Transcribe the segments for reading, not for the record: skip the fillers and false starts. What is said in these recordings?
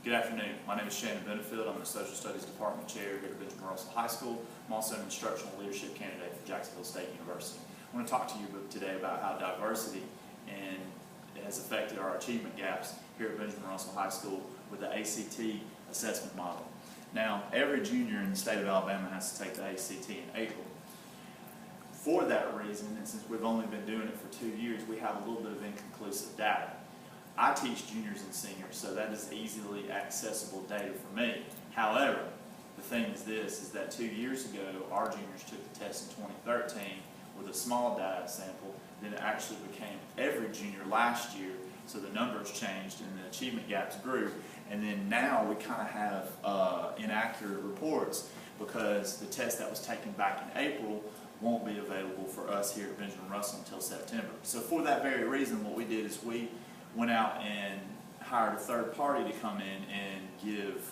Good afternoon. My name is Shannon Benefield. I'm the Social Studies Department Chair here at Benjamin Russell High School. I'm also an instructional leadership candidate for Jacksonville State University. I want to talk to you today about how diversity has affected our achievement gaps here at Benjamin Russell High School with the ACT assessment model. Now, every junior in the state of Alabama has to take the ACT in April. For that reason, and since we've only been doing it for 2 years, we have a little bit of inconclusive data. I teach juniors and seniors, so that is easily accessible data for me. However, the thing is this, is that 2 years ago, our juniors took the test in 2013 with a small data sample. Then it actually became every junior last year, so the numbers changed and the achievement gaps grew. And then now we kind of have inaccurate reports because the test that was taken back in April won't be available for us here at Benjamin Russell until September. So for that very reason, what we did is we went out and hired a third party to come in and give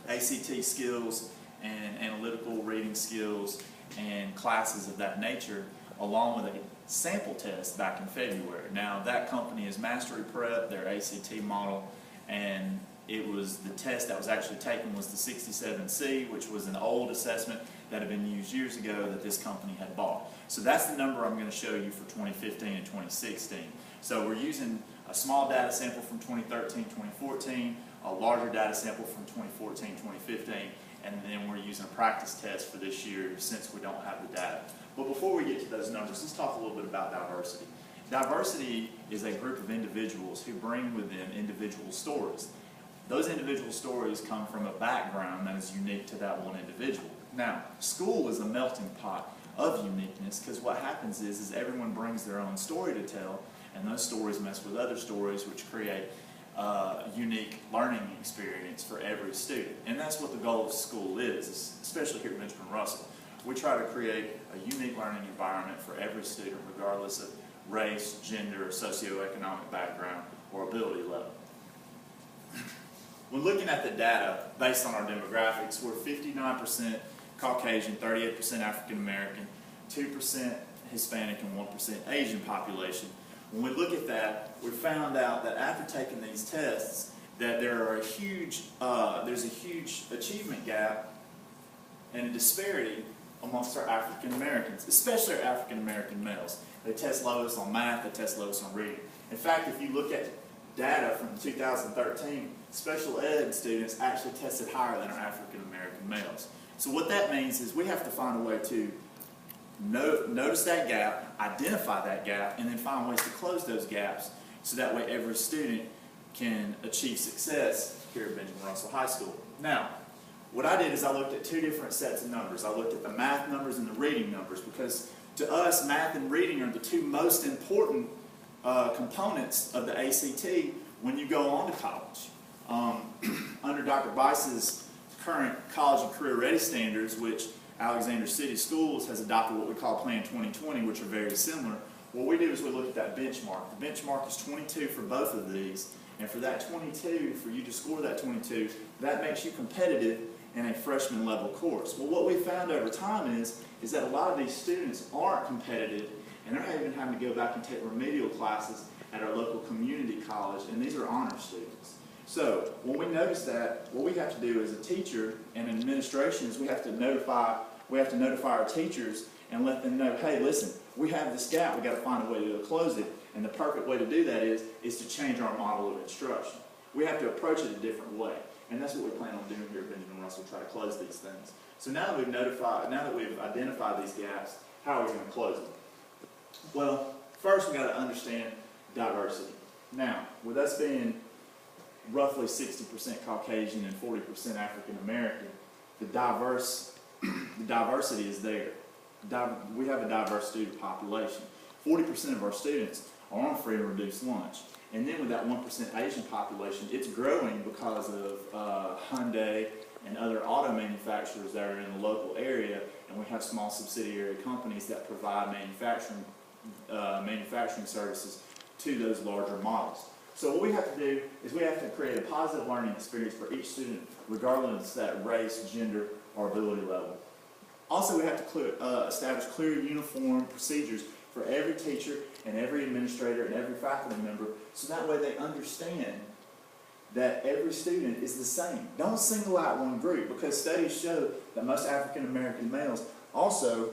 ACT skills and analytical reading skills and classes of that nature, along with a sample test back in February. Now that company is Mastery Prep, their ACT model, and it was the test that was actually taken was the 67C, which was an old assessment that had been used years ago that this company had bought. So that's the number I'm going to show you for 2015 and 2016. So we're using a small data sample from 2013-2014, a larger data sample from 2014-2015, and then we're using a practice test for this year since we don't have the data. But before we get to those numbers, let's talk a little bit about diversity. Diversity is a group of individuals who bring with them individual stories. Those individual stories come from a background that is unique to that one individual. Now, school is a melting pot of uniqueness because what happens is everyone brings their own story to tell, and those stories mess with other stories, which create a unique learning experience for every student. And that's what the goal of school is, especially here at Benjamin Russell. We try to create a unique learning environment for every student, regardless of race, gender, socioeconomic background, or ability level. When looking at the data based on our demographics, we're 59% Caucasian, 38% African American, 2% Hispanic, and 1% Asian population. When we look at that, we found out that after taking these tests, that there's a huge achievement gap and a disparity amongst our African Americans, especially our African American males. They test lowest on math, they test lowest on reading. In fact, if you look at data from 2013, special ed students actually tested higher than our African American males. So what that means is we have to find a way to notice that gap, identify that gap, and then find ways to close those gaps so that way every student can achieve success here at Benjamin Russell High School. Now, what I did is I looked at two different sets of numbers. I looked at the math numbers and the reading numbers because to us, math and reading are the two most important components of the ACT when you go on to college. Under Dr. Bice's current college and career ready standards, which Alexander City Schools has adopted what we call Plan 2020, which are very similar, what we do is we look at that benchmark. The benchmark is 22 for both of these, and for that 22, for you to score that 22, that makes you competitive in a freshman level course. Well, what we found over time is that a lot of these students aren't competitive, and they're even having to go back and take remedial classes at our local community college, and these are honor students. So when we notice that, what we have to do as a teacher and an administration is we have to notify our teachers and let them know, hey, listen, we have this gap, we've got to find a way to close it, and the perfect way to do that is to change our model of instruction. We have to approach it a different way, and that's what we plan on doing here at Benjamin Russell, try to close these things. So now that we've identified these gaps, how are we going to close them? Well, first we've got to understand diversity. Now, with us being roughly 60% Caucasian and 40% African American, the diversity is there. We have a diverse student population. 40% of our students are on free and reduced lunch. And then with that 1% Asian population, it's growing because of Hyundai and other auto manufacturers that are in the local area, and we have small subsidiary companies that provide manufacturing services to those larger models. So what we have to do is we have to create a positive learning experience for each student, regardless of that race, gender, or ability level. Also, we have to establish clear, uniform procedures for every teacher and every administrator and every faculty member, so that way they understand that every student is the same. Don't single out one group, because studies show that most African American males also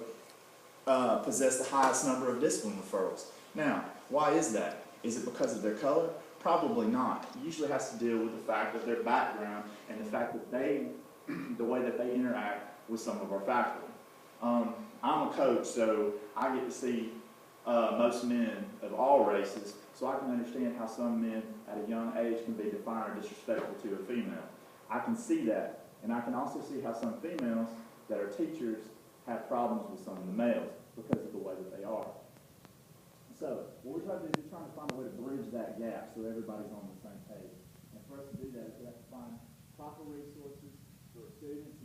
possess the highest number of discipline referrals. Now, why is that? Is it because of their color? Probably not. It usually has to deal with the fact of their background and the fact that the way that they interact with some of our faculty. I'm a coach, so I get to see most men of all races, so I can understand how some men at a young age can be defiant or disrespectful to a female. I can see that, and I can also see how some females that are teachers have problems with some of the males because of the way that they are. So what we're trying to do is we're trying to find a way to bridge that gap so everybody's on the same page. And for us to do that, we have to find proper resources for students